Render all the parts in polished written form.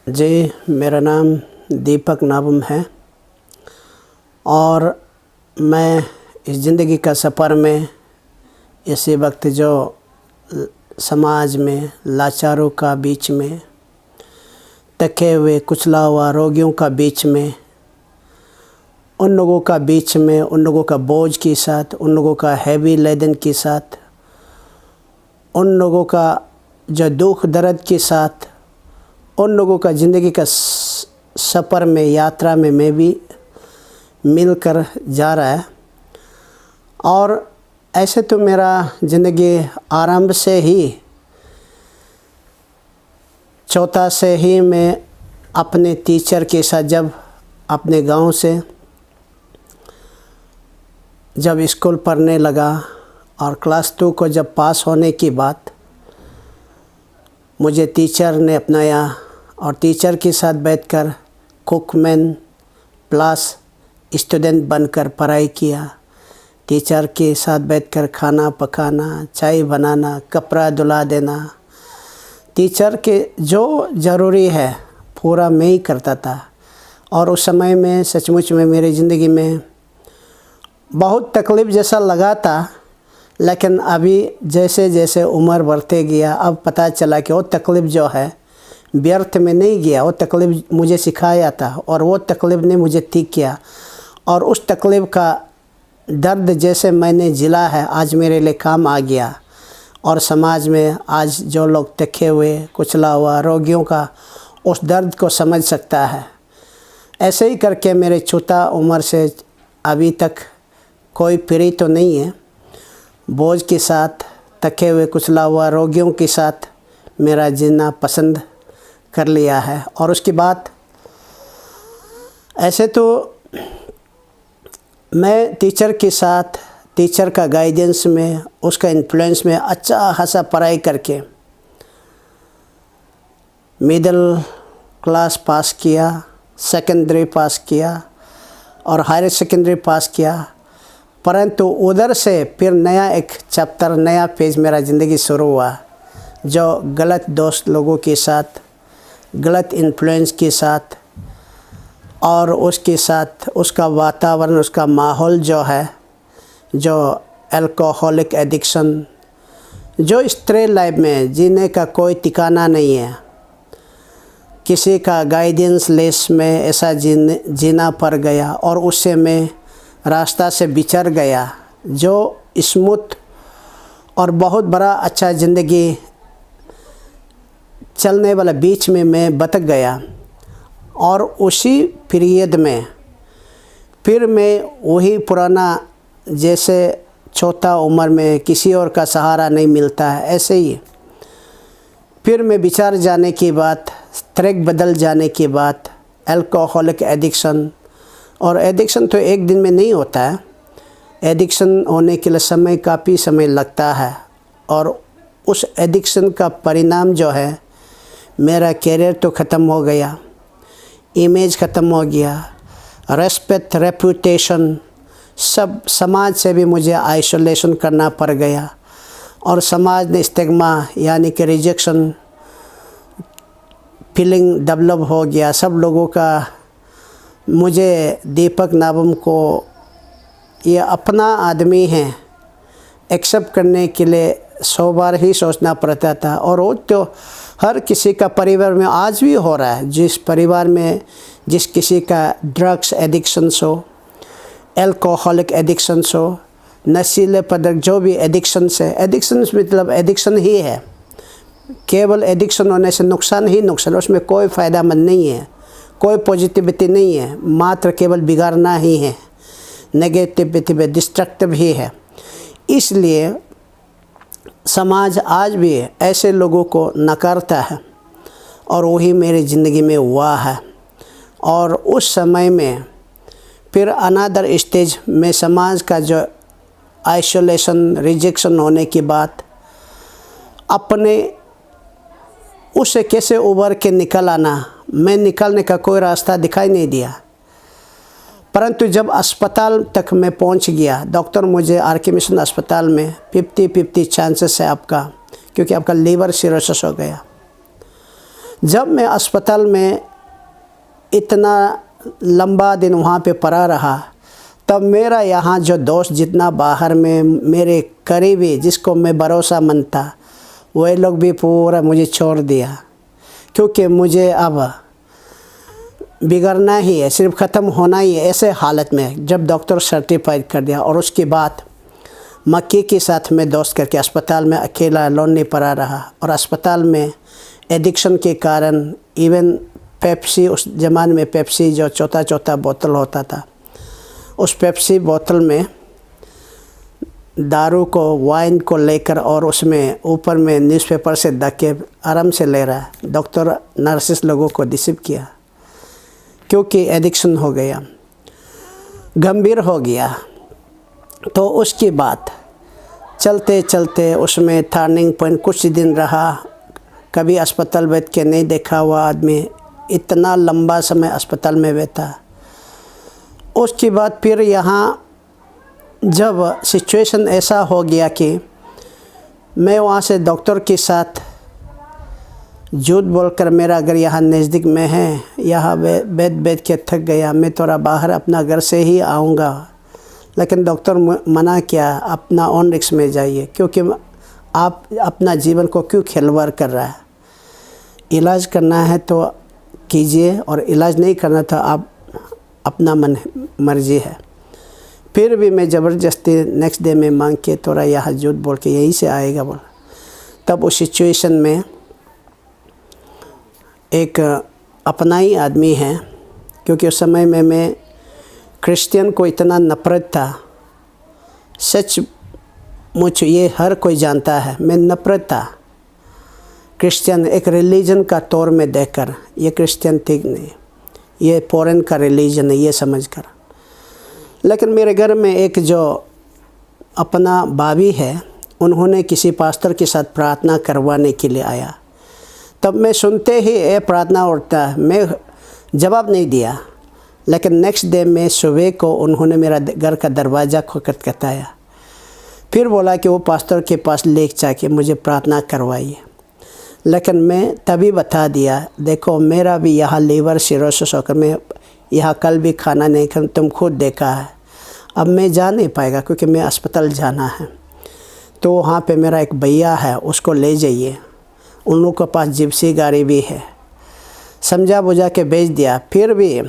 जी, मेरा नाम दीपक नाबम है और मैं इस ज़िंदगी का सफ़र में इसी वक्त जो समाज में लाचारों का बीच में, थके हुए कुचला हुआ रोगियों का बीच में, उन लोगों का बीच में, उन लोगों का बोझ के साथ, उन लोगों का हैवी लेदन के साथ, उन लोगों का जो दुख दर्द के साथ, उन लोगों का ज़िंदगी का सफ़र में, यात्रा में मैं भी मिलकर जा रहा है। और ऐसे तो मेरा ज़िंदगी आरंभ से ही, चौथा से ही मैं अपने टीचर के साथ जब अपने गांव से जब स्कूल पढ़ने लगा और क्लास 2 को जब पास होने के बाद मुझे टीचर ने अपनाया और टीचर के साथ बैठकर कुकमैन प्लस स्टूडेंट बनकर पढ़ाई किया। टीचर के साथ बैठकर खाना पकाना, चाय बनाना, कपड़ा धुला देना, टीचर के जो ज़रूरी है पूरा मैं ही करता था। और उस समय में सचमुच में मेरी ज़िंदगी में बहुत तकलीफ़ जैसा लगा था, लेकिन अभी जैसे जैसे उम्र बढ़ते गया अब पता चला कि वो तकलीफ़ जो है व्यर्थ में नहीं गया। वो तकलीफ़ मुझे सिखाया था और वो तकलीफ़ ने मुझे ठीक किया। और उस तकलीफ़ का दर्द जैसे मैंने झेला है आज मेरे लिए काम आ गया। और समाज में आज जो लोग थके हुए कुचला हुआ रोगियों का उस दर्द को समझ सकता है। ऐसे ही करके मेरे छोटा उम्र से अभी तक कोई पीढ़ी तो नहीं है। बोझ के साथ, थके हुए कुचला हुआ रोगियों के साथ मेरा जीना पसंद कर लिया है। और उसके बाद ऐसे तो मैं टीचर के साथ, टीचर का गाइडेंस में, उसका इन्फ्लुएंस में अच्छा खासा पढ़ाई करके मिडिल क्लास पास किया, सेकेंडरी पास किया और हायर सेकेंडरी पास किया। परंतु उधर से फिर नया एक चैप्टर, नया पेज मेरा ज़िंदगी शुरू हुआ, जो गलत दोस्त लोगों के साथ, गलत इन्फ्लुएंस के साथ और उसके साथ उसका वातावरण, उसका माहौल जो है, जो अल्कोहलिक एडिक्शन, जो इस तरह लाइफ में जीने का कोई ठिकाना नहीं है, किसी का गाइडेंस लेस में ऐसा जीना पड़ गया और उससे मैं रास्ता से बिछड़ गया। जो स्मूथ और बहुत बड़ा अच्छा ज़िंदगी चलने वाला बीच में मैं भटक गया। और उसी पीरियड में फिर मैं वही पुराना, जैसे छोटा उम्र में किसी और का सहारा नहीं मिलता है, ऐसे ही फिर मैं विचार जाने के बाद, ट्रैक बदल जाने के बाद अल्कोहलिक एडिक्शन। और एडिक्शन तो एक दिन में नहीं होता है, एडिक्शन होने के लिए काफ़ी समय लगता है। और उस एडिक्शन का परिणाम जो है, मेरा कैरियर तो ख़त्म हो गया, इमेज ख़त्म हो गया, रेस्पेक्ट, रेपुटेशन, सब समाज से भी मुझे आइसोलेशन करना पड़ गया। और समाज ने स्टिग्मा यानी कि रिजेक्शन फीलिंग डेवलप हो गया। सब लोगों का मुझे दीपक नाबम को ये अपना आदमी है एक्सेप्ट करने के लिए 100 बार ही सोचना पड़ता था। और वो तो हर किसी का परिवार में आज भी हो रहा है। जिस परिवार में जिस किसी का ड्रग्स एडिक्शंस हो, अल्कोहलिक एडिक्शंस हो, नशीले पदार्थ जो भी एडिक्शंस है, एडिक्शंस मतलब एडिक्शन ही है। केवल एडिक्शन होने से नुकसान ही नुकसान, उसमें कोई फ़ायदा मंद नहीं है, कोई पॉजिटिविटी नहीं है, मात्र केवल बिगाड़ना ही है, नेगेटिविटी में डिस्ट्रक्टिव ही है। इसलिए समाज आज भी ऐसे लोगों को नकारता है और वही मेरी ज़िंदगी में हुआ है। और उस समय में फिर अनदर स्टेज में समाज का जो आइसोलेशन, रिजेक्शन होने के बाद अपने उससे कैसे उभर के निकल आना, मैं निकलने का कोई रास्ता दिखाई नहीं दिया। परंतु जब अस्पताल तक मैं पहुंच गया, डॉक्टर मुझे आर.के. मिशन अस्पताल में 50-50 चांसेस है आपका, क्योंकि आपका लीवर सिरोसिस हो गया। जब मैं अस्पताल में इतना लंबा दिन वहाँ पे पड़ा रहा, तब मेरा यहाँ जो दोस्त जितना बाहर में मेरे करीबी जिसको मैं भरोसामंद था, वह लोग भी पूरा मुझे छोड़ दिया, क्योंकि मुझे अब बिगड़ना ही है, सिर्फ ख़त्म होना ही है। ऐसे हालत में जब डॉक्टर सर्टिफाइड कर दिया, और उसके बाद मक्की के साथ में दोस्त करके अस्पताल में अकेला लोनली पड़ा रहा। और अस्पताल में एडिक्शन के कारण इवन पेप्सी, उस ज़माने में पेप्सी जो चौथा बोतल होता था, उस पेप्सी बोतल में दारू को, वाइन को लेकर और उसमें ऊपर में न्यूज़पेपर से ढक के आराम से ले रहा है। डॉक्टर नर्सेस लोगों को डिसीव किया, क्योंकि एडिक्शन हो गया, गंभीर हो गया। तो उसके बाद चलते चलते उसमें टर्निंग पॉइंट कुछ दिन रहा। कभी अस्पताल बैठ के नहीं देखा हुआ आदमी इतना लंबा समय अस्पताल में बैठा। उसके बाद फिर यहाँ जब सिचुएशन ऐसा हो गया कि मैं वहाँ से डॉक्टर के साथ झूठ बोलकर, मेरा घर यहाँ नज़दीक में है, यहाँ बैठ के थक गया, मैं थोड़ा बाहर अपना घर से ही आऊँगा, लेकिन डॉक्टर मना किया, अपना ऑन रिस्क में जाइए, क्योंकि आप अपना जीवन को क्यों खिलवाड़ कर रहा है। इलाज करना है तो कीजिए, और इलाज नहीं करना तो आप अपना मर्जी है। फिर भी मैं ज़बरदस्ती नेक्स्ट डे में मांग के थोड़ा यहाँ झूठ बोल के यहीं से आएगा बोल। तब उस सिचुएशन में एक अपना ही आदमी है, क्योंकि उस समय में मैं क्रिश्चियन को इतना नफ़रत था, सच मुझे ये हर कोई जानता है, मैं नफ़रत था क्रिश्चियन एक रिलीजन का तौर में देखकर। ये क्रिश्चियन ठीक नहीं, ये फॉरेन का रिलीजन है ये समझकर। लेकिन मेरे घर में एक जो अपना भाभी है, उन्होंने किसी पास्टर के साथ प्रार्थना करवाने के लिए आया। तब मैं सुनते ही ये प्रार्थना उठता, मैं जवाब नहीं दिया। लेकिन नेक्स्ट डे में सुबह को उन्होंने मेरा घर का दरवाज़ा खटखटाया, फिर बोला कि वो पास्टर के पास ले जाके मुझे प्रार्थना करवाइए। लेकिन मैं तभी बता दिया, देखो मेरा भी यहाँ लीवर सिरोसिस होकर मैं यहाँ कल भी खाना नहीं खा, तुम खुद देखा है। अब मैं जा नहीं पाएगा, क्योंकि मैं अस्पताल जाना है। तो वहाँ पे मेरा एक भैया है, उसको ले जाइए, उन लोगों के पास जिप्सी गाड़ी भी है। समझा बुझा के भेज दिया। फिर भी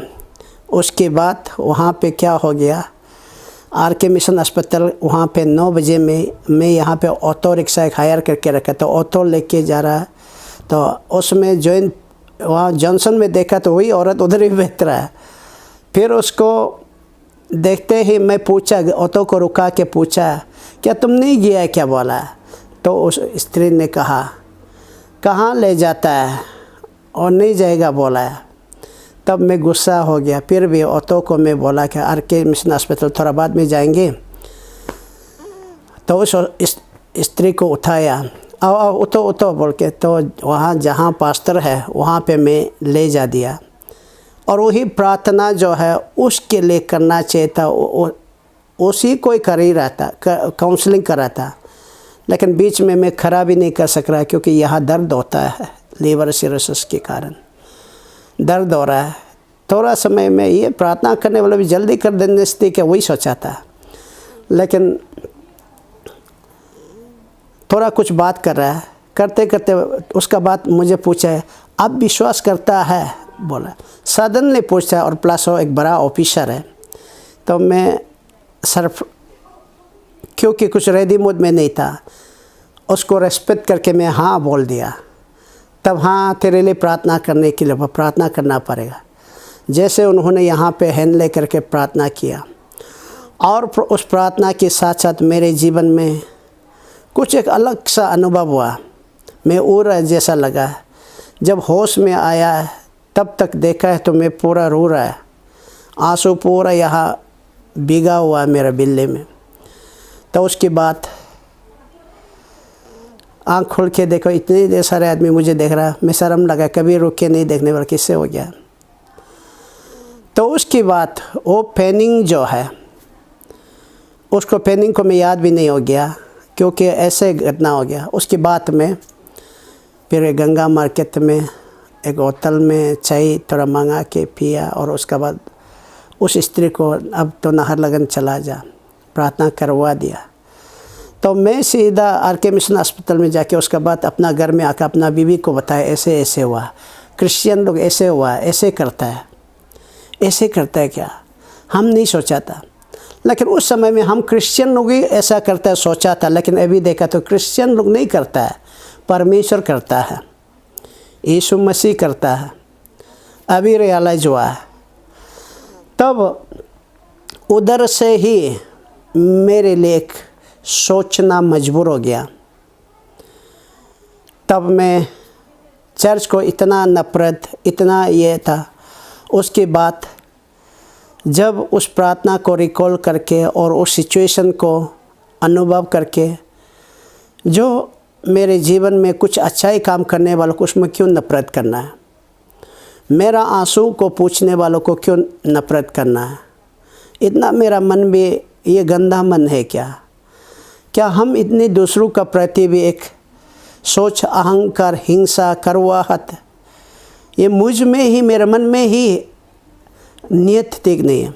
उसके बाद वहाँ पे क्या हो गया, आर.के. मिशन अस्पताल वहाँ पे 9 बजे में मैं यहाँ पे ऑटो रिक्शा एक हायर करके रखा, तो ऑटो लेके जा रहा है। तो उसमें जॉइन वहाँ जॉनसन में देखा तो वही औरत उधर ही बैठ रहा है। फिर उसको देखते ही मैं पूछा, ऑटो को रुका के पूछा, क्या तुम नहीं गया है क्या बोला। तो उस स्त्री ने कहा, कहाँ ले जाता है, और नहीं जाएगा बोला है। तब मैं गुस्सा हो गया। फिर भी ऑटो को मैं बोला कि आर.के. मिशन अस्पताल थोड़ा बाद में जाएंगे। तो उस स्त्री को उठाया, आओ आओ उठो बोल के, तो वहाँ जहाँ पास्टर है वहाँ पे मैं ले जा दिया। और वही प्रार्थना जो है उसके लिए करना चाहिए था, उसी कोई कर ही रहा था, काउंसलिंग कर रहा था। लेकिन बीच में मैं खड़ा भी नहीं कर सक रहा, क्योंकि यहाँ दर्द होता है, लीवर सिरोसिस के कारण दर्द हो रहा है। थोड़ा समय में ये प्रार्थना करने वाला भी जल्दी कर देने से क्या वही सोचा था। लेकिन थोड़ा कुछ बात कर रहा है, करते करते उसका बात मुझे पूछा है, आप विश्वास करता है बोला। सडनली पूछता है, और प्लस वो एक बड़ा ऑफिसर है। तो मैं सिर्फ क्योंकि कुछ रेडी मूड में नहीं था, उसको रेस्पेक्ट करके मैं हाँ बोल दिया। तब हाँ तेरे लिए प्रार्थना करने के लिए प्रार्थना करना पड़ेगा। जैसे उन्होंने यहाँ पे हैंड ले करके प्रार्थना किया, और उस प्रार्थना के साथ साथ मेरे जीवन में कुछ एक अलग सा अनुभव हुआ। मैं उड़ रहा जैसा लगा। जब होश में आया है तब तक देखा है तो मैं पूरा रो रहा है, आंसू पूरा यहाँ भीगा हुआ है मेरे बिल्ले में। तो उसके बाद आँख खोल के देखो, इतने देर सारे आदमी मुझे देख रहा है, मैं शर्म लगा, कभी रुक के नहीं देखने वाला, किससे हो गया। तो उसके बाद वो पेनिंग जो है, उसको पेनिंग को मैं याद भी नहीं हो गया, क्योंकि ऐसे घटना हो गया। उसके बाद में फिर गंगा मार्केट में एक होटल में चाय थोड़ा मंगा के पिया और उसके बाद उस स्त्री को अब तो नाहरलगन चला जा, प्रार्थना करवा दिया। तो मैं सीधा RK मिशन अस्पताल में जाके उसके बाद अपना घर में आकर अपना बीवी को बताया ऐसे ऐसे हुआ, क्रिश्चियन लोग ऐसे हुआ, ऐसे करता है क्या, हम नहीं सोचा था। लेकिन उस समय में हम क्रिश्चियन लोग ही ऐसा करता है सोचा था, लेकिन अभी देखा तो क्रिश्चियन लोग नहीं करता है, परमेश्वर करता है, यीशु मसीह करता है। अभी रियलाइज हुआ है। तब उधर से ही मेरे लिए एक सोचना मजबूर हो गया। तब मैं चर्च को इतना नफ़रत, इतना ये था। उसके बाद जब उस प्रार्थना को रिकॉल करके और उस सिचुएशन को अनुभव करके, जो मेरे जीवन में कुछ अच्छा ही काम करने वालों को उसमें क्यों नफ़रत करना है, मेरा आंसू को पूछने वालों को क्यों नफ़रत करना है। इतना मेरा मन भी ये गंदा मन है क्या हम इतने दूसरों का प्रति भी एक सोच, अहंकार, हिंसा, करवाहट, ये मुझ में ही, मेरे मन में ही नियत ठीक नहीं है।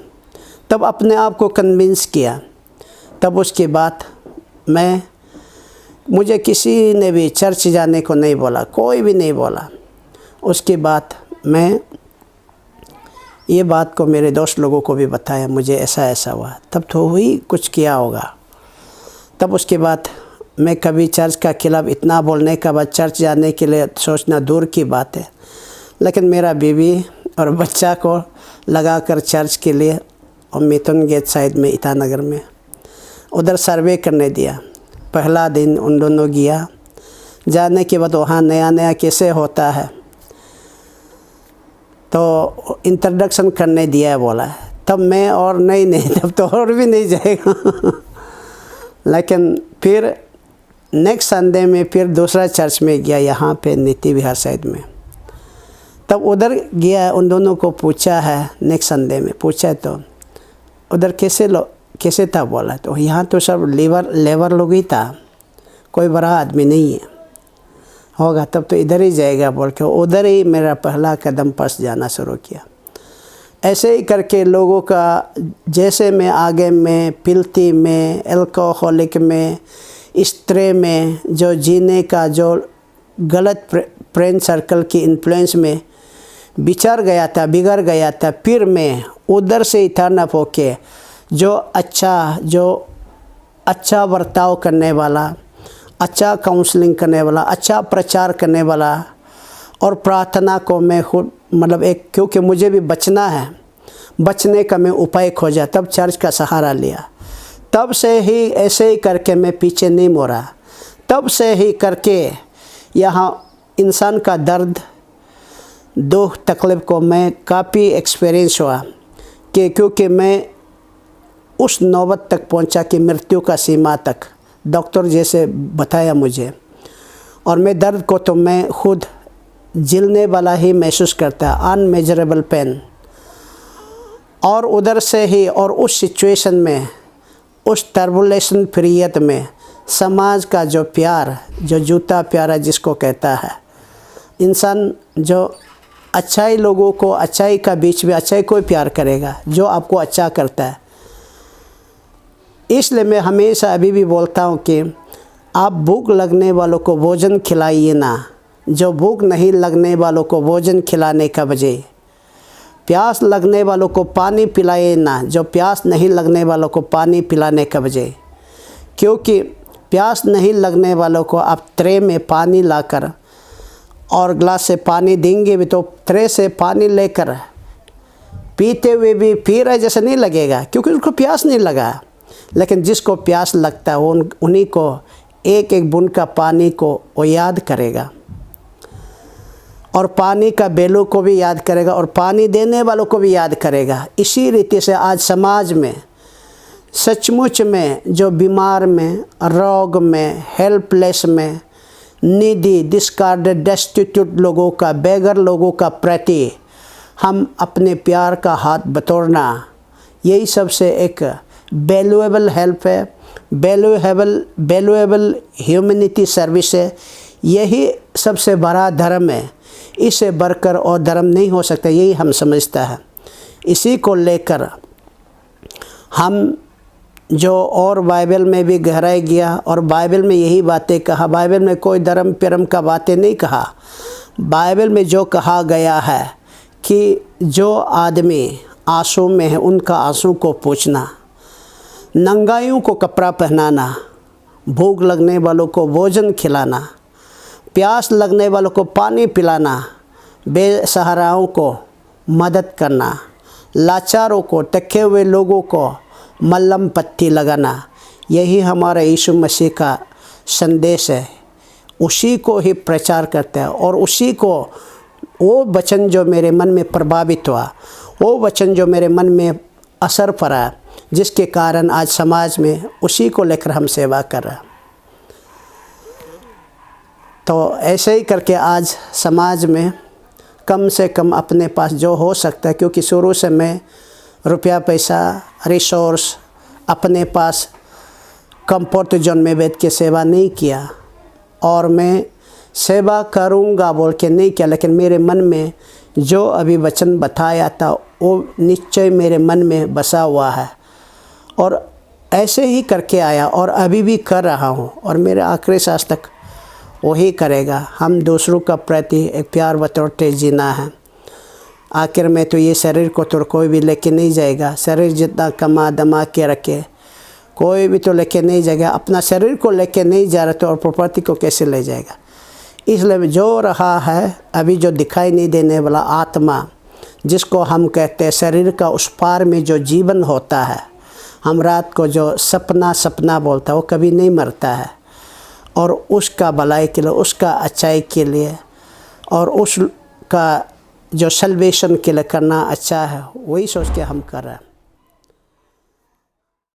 तब अपने आप को कन्विंस किया। तब उसके बाद मुझे किसी ने भी चर्च जाने को नहीं बोला, कोई भी नहीं बोला। उसके बाद मैं ये बात को मेरे दोस्त लोगों को भी बताया, मुझे ऐसा ऐसा हुआ। तब तो ही कुछ किया होगा। तब उसके बाद मैं कभी चर्च का खिलाफ इतना बोलने के बाद चर्च जाने के लिए सोचना दूर की बात है। लेकिन मेरा बीवी और बच्चा को लगाकर चर्च के लिए और मिथुन गेट साइड में ईटानगर में उधर सर्वे करने दिया। पहला दिन उन दोनों गया। जाने के बाद वहाँ नया नया कैसे होता है तो इंट्रोडक्शन करने दिया बोला। तब मैं और नहीं तब तो और भी नहीं जाएगा। लेकिन फिर नेक्स्ट संडे में फिर दूसरा चर्च में गया, यहाँ पे नीति विहार साइड में। तब उधर गया, उन दोनों को पूछा है, नेक्स्ट संडे में पूछा तो उधर कैसे था बोला। तो यहाँ तो सब लेबर लोग ही था, कोई बड़ा आदमी नहीं है होगा। तब तो इधर ही जाएगा बोल के उधर ही मेरा पहला कदम फंस जाना शुरू किया। ऐसे ही करके लोगों का, जैसे मैं आगे में पिल्ती में, अल्कोहलिक में, स्त्री में जो जीने का जो गलत फ्रेंड सर्कल की इन्फ्लुएंस में बिगड़ गया था, फिर मैं उधर से टर्नअप होके जो अच्छा बर्ताव करने वाला, अच्छा काउंसलिंग करने वाला, अच्छा प्रचार करने वाला और प्रार्थना को मैं खुद क्योंकि मुझे भी बचना है, बचने का मैं उपाय खोजा। तब चर्च का सहारा लिया। तब से ही ऐसे ही करके मैं पीछे नहीं मुड़ा। तब से ही करके यहाँ इंसान का दर्द, दुख, तकलीफ़ को मैं काफ़ी एक्सपीरियंस हुआ कि क्योंकि मैं उस नौबत तक पहुँचा कि मृत्यु का सीमा तक डॉक्टर जैसे बताया मुझे। और मैं दर्द को तो मैं खुद झेलने वाला ही महसूस करता, अनमेजरेबल पेन। और उधर से ही और उस सिचुएशन में, उस टर्बुलेशन पीरियड में समाज का जो प्यार, जो जूता प्यारा जिसको कहता है, इंसान जो अच्छाई लोगों को, अच्छाई का बीच में अच्छाई को प्यार करेगा जो आपको अच्छा करता है। इसलिए मैं हमेशा अभी भी बोलता हूँ कि आप भूख लगने वालों को भोजन खिलाइए ना, जो भूख नहीं लगने वालों को भोजन खिलाने का बजाय प्यास लगने वालों को पानी पिलाइए ना, जो प्यास नहीं लगने वालों को पानी पिलाने का बजाय। क्योंकि प्यास नहीं लगने वालों को आप ट्रे में पानी लाकर और ग्लास से पानी देंगे भी तो ट्रे से पानी लेकर पीते हुए भी पी रहे जैसे नहीं लगेगा, क्योंकि उसको प्यास नहीं लगा। लेकिन जिसको प्यास लगता है उन्हीं को एक एक बूंद का पानी को वो याद करेगा और पानी का वैल्यू को भी याद करेगा और पानी देने वालों को भी याद करेगा। इसी रीति से आज समाज में सचमुच में जो बीमार में, रोग में, हेल्पलेस में, नीडी, डिस्कार्डेड, डेस्टिट्यूट लोगों का, बेगर लोगों का प्रति हम अपने प्यार का हाथ बटोरना, यही सबसे एक वैल्यूएबल हेल्प है, वैल्यूएबल ह्यूमैनिटी सर्विस है। यही सबसे बड़ा धर्म है। इससे बढ़कर और धर्म नहीं हो सकता, यही हम समझता है। इसी को लेकर हम जो और बाइबल में भी गहराई गया और बाइबल में यही बातें कहा। बाइबल में कोई धर्म परम का बातें नहीं कहा। बाइबल में जो कहा गया है कि जो आदमी आंसू में है उनका आंसू को पूछना, नंगाइयों को कपड़ा पहनाना, भूख लगने वालों को भोजन खिलाना, प्यास लगने वालों को पानी पिलाना, बेसहाराओं को मदद करना, लाचारों को, थके हुए लोगों को मल्लम पट्टी लगाना, यही हमारा यीशु मसीह का संदेश है। उसी को ही प्रचार करते हैं और उसी को, वो वचन जो मेरे मन में प्रभावित हुआ, वो वचन जो मेरे मन में असर पड़ा, जिसके कारण आज समाज में उसी को लेकर हम सेवा कर रहे हैं। तो ऐसे ही करके आज समाज में कम से कम अपने पास जो हो सकता है, क्योंकि शुरू से मैं रुपया पैसा रिसोर्स अपने पास कंफर्ट जोन में बैठ के सेवा नहीं किया और मैं सेवा करूंगा बोल के नहीं किया, लेकिन मेरे मन में जो अभी वचन बताया था वो निश्चय मेरे मन में बसा हुआ है और ऐसे ही करके आया और अभी भी कर रहा हूँ और मेरे आखिरी सांस तक वही करेगा। हम दूसरों का प्रति एक प्यार बतौर जीना है। आखिर में तो ये शरीर को तो कोई भी लेके नहीं जाएगा। शरीर जितना कमा दमा के रखे कोई भी तो लेके नहीं जाएगा। अपना शरीर को लेके नहीं जा रहा तो और प्रॉपर्टी को कैसे ले जाएगा। इसलिए जो रहा है अभी, जो दिखाई नहीं देने वाला आत्मा, जिसको हम कहते हैं शरीर का उस पार में जो जीवन होता है, हम रात को जो सपना बोलता है वो कभी नहीं मरता है और उसका भलाई के लिए, उसका अच्छाई के लिए और उसका जो सल्वेशन के लिए करना अच्छा है, वही सोच के हम कर रहे हैं।